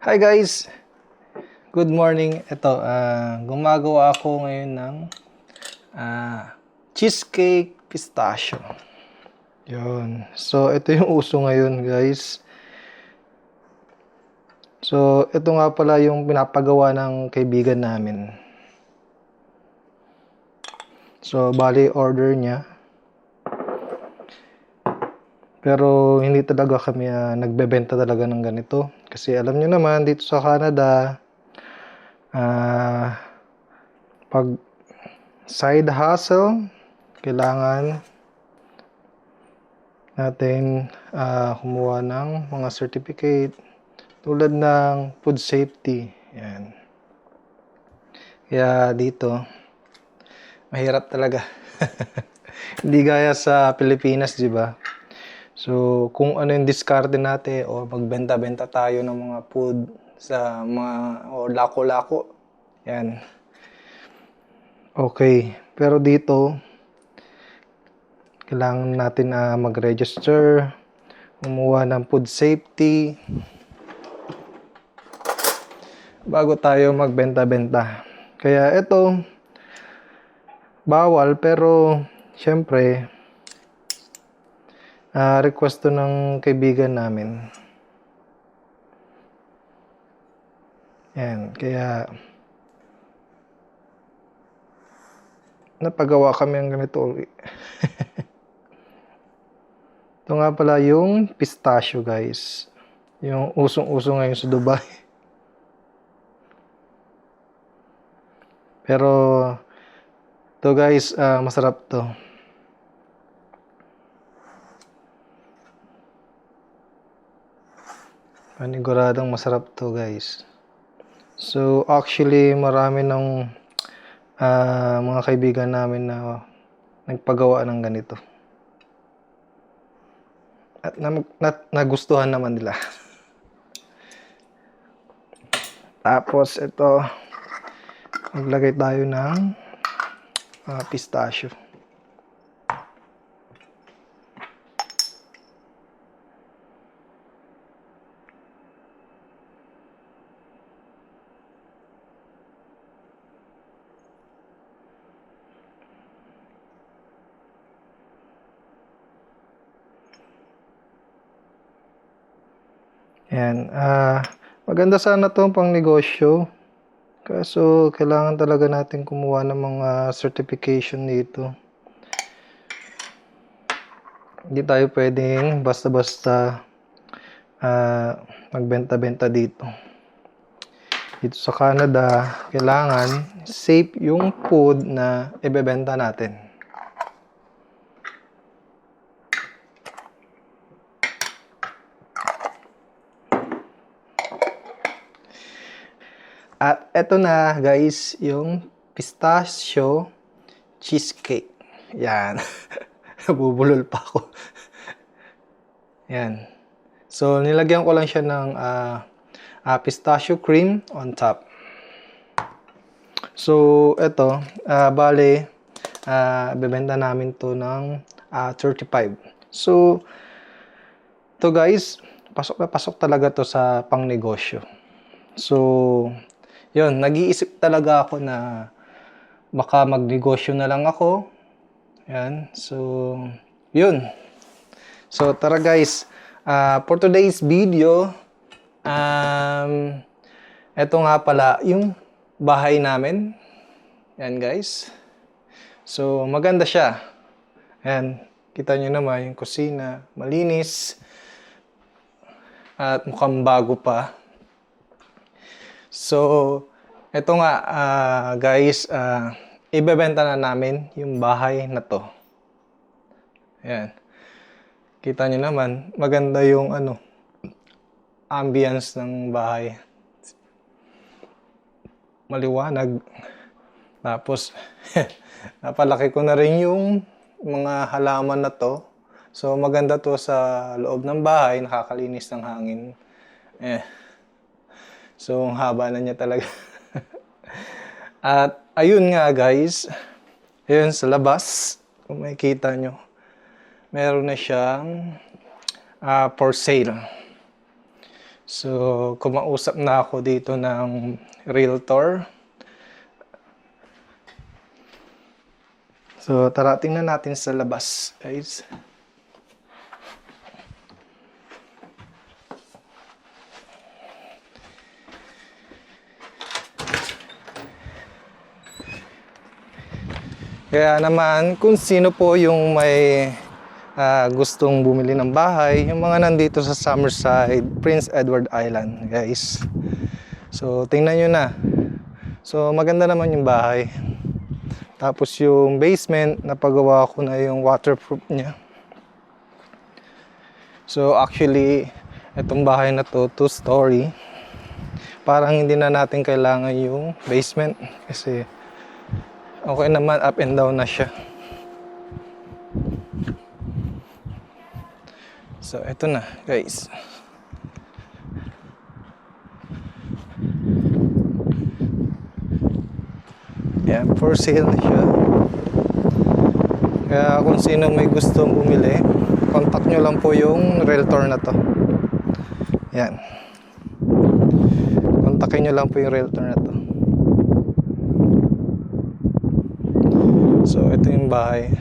Hi guys! Good morning. Ito, gumagawa ako ngayon ng cheesecake pistachio. Yun. So, ito yung uso ngayon guys. So, ito nga pala yung pinapagawa ng kaibigan namin. So, bali order niya. Pero hindi talaga kami nagbebenta talaga ng ganito. Kasi alam nyo naman, dito sa Canada, pag side hustle, kailangan natin kumuha ng mga certificate tulad ng food safety. Yan. Kaya dito, mahirap talaga. Hindi gaya sa Pilipinas, di ba? So, kung ano yung diskarte natin o magbenta-benta tayo ng mga food sa mga o lako-lako. Yan. Okay. Pero dito, kailangan natin mag-register, kumuha ng food safety bago tayo magbenta-benta. Kaya ito, bawal pero syempre, request to ng kaibigan namin. Yan, kaya napagawa kami ng ganito ulit. Ito nga pala yung pistachio guys. Yung usong-uso ngayon sa Dubai. Pero to guys, masarap to. Paniguradong masarap to guys. So actually marami ng mga kaibigan namin na nagpagawa ng ganito. At nagustuhan naman nila. Tapos ito, maglagay tayo ng pistachio. Yan. Maganda sana itong pang negosyo. Kaso, kailangan talaga natin kumuha ng mga certification dito. Hindi tayo pwedeng basta-basta magbenta-benta dito. Dito sa Canada, kailangan safe yung food na ibebenta natin. At eto na guys, yung pistachio cheesecake. Yan. Nabubulol pa ako. Yan. So, nilagyan ko lang siya ng pistachio cream on top. So, eto, bale, bebenta namin to ng 35. So, to guys, pasok na pasok talaga to sa pang negosyo. So, yun, nag-iisip talaga ako na baka magnegosyo na lang ako. Yan. So, yun. So, tara guys. For today's video, eto nga pala yung bahay namin. Yan guys. So, maganda siya. Yan. Kita nyo naman yung kusina. Malinis. At mukhang bago pa. So, eto nga guys, ibebenta na namin yung bahay na to. Ayan. Kita nyo naman, maganda yung ambience ng bahay. Maliwanag. Tapos, napalaki ko na rin yung mga halaman na to. So, maganda to sa loob ng bahay, nakakalinis ng hangin. So, ang haba na niya talaga. At, ayun nga guys. Ayun, sa labas. Kung makikita nyo. Meron na siyang for sale. So, kumausap na ako dito ng realtor. So, tara, tingnan natin sa labas, guys. Kaya naman, kung sino po yung may gustong bumili ng bahay, yung mga nandito sa Summerside, Prince Edward Island, guys. So, tingnan nyo na. So, maganda naman yung bahay. Tapos yung basement, napagawa ko na yung waterproof niya. So, actually, itong bahay na to, 2-story. Parang hindi na natin kailangan yung basement kasi okay naman, up and down na siya. So, ito na, guys. Yan, for sale na siya. Kaya kung sino may gustong bumili, contact nyo lang po yung realtor na to. Yan. Kontakin nyo lang po yung realtor na to. So, ito yung bahay.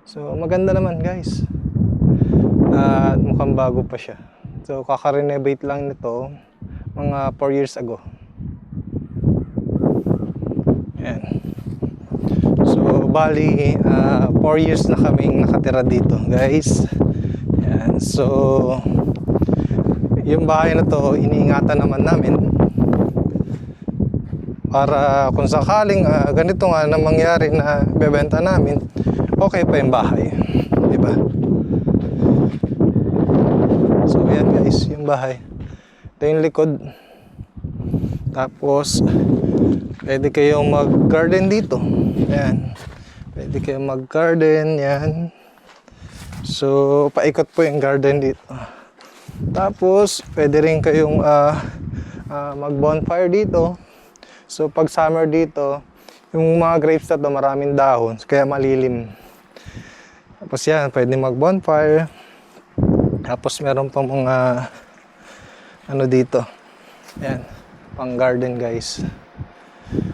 So, maganda naman, guys. At mukhang bago pa siya. So, kaka-renovate lang nito mga 4 years ago. Yan. So, bali, 4 years na kaming nakatira dito, guys. Yan. So, yung bahay na to, iniingatan naman namin para kung sakaling ganito nga na mangyari na bebenta namin, okay pa yung bahay, diba? So yan guys, yung bahay. Ito yung likod. Tapos pwede kayong mag-garden dito. Ayan. Pwede kayong mag-garden, yan. So paikot po yung garden dito. Tapos pwede rin kayong mag-bonfire dito. So pag summer dito, yung mga grapes na to maraming dahon, kaya malilim. Tapos yan, pwede mag-bonfire. Tapos meron pang mga ano dito. Yan, pang garden guys.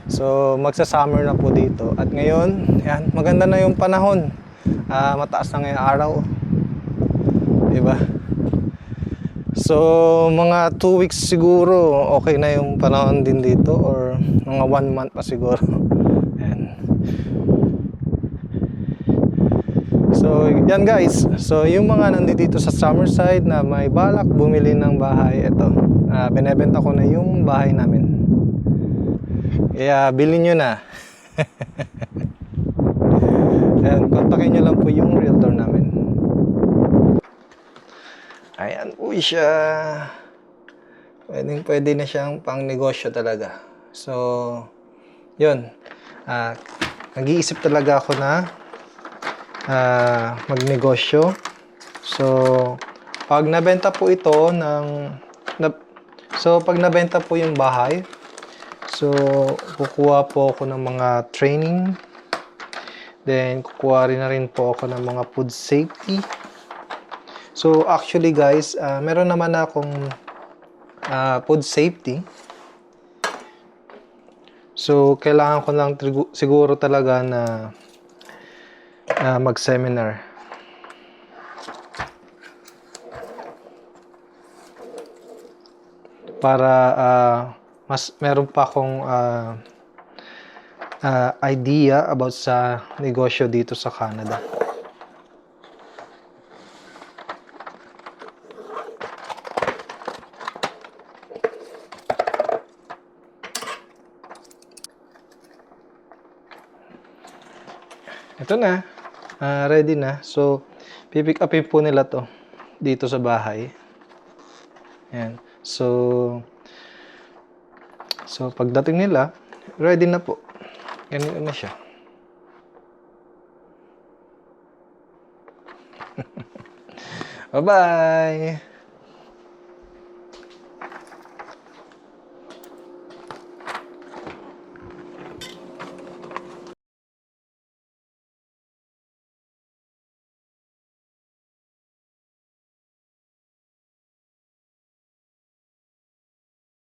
So magsa-summer na po dito. At ngayon, yan, maganda na yung panahon. Mataas na ngayong araw. Diba? So, mga 2 weeks siguro, okay na yung panahon din dito or mga 1 month pa siguro. Ayan. So, yan guys. So, yung mga nandito sa Summerside na may balak bumili ng bahay, ito. Binebenta ko na yung bahay namin. Kaya, bilhin nyo na. Ayan, kontakin nyo lang po yung realtor namin. Ayan po siya. Pwede na siyang pang negosyo talaga. So, yun. Nag-iisip talaga ako na magnegosyo. So, pag nabenta po ito pag nabenta po yung bahay, so, kukuha po ako ng mga training. Then, kukuha rin po ako ng mga food safety. So actually guys, meron naman akong food safety. So kailangan ko lang siguro talaga na mag-seminar. Para mas meron pa akong idea about sa negosyo dito sa Canada. Ito na, ready na. So, pipick upin po nila to dito sa bahay. Ayan. So pagdating nila, ready na po. Ganito na siya. Bye-bye!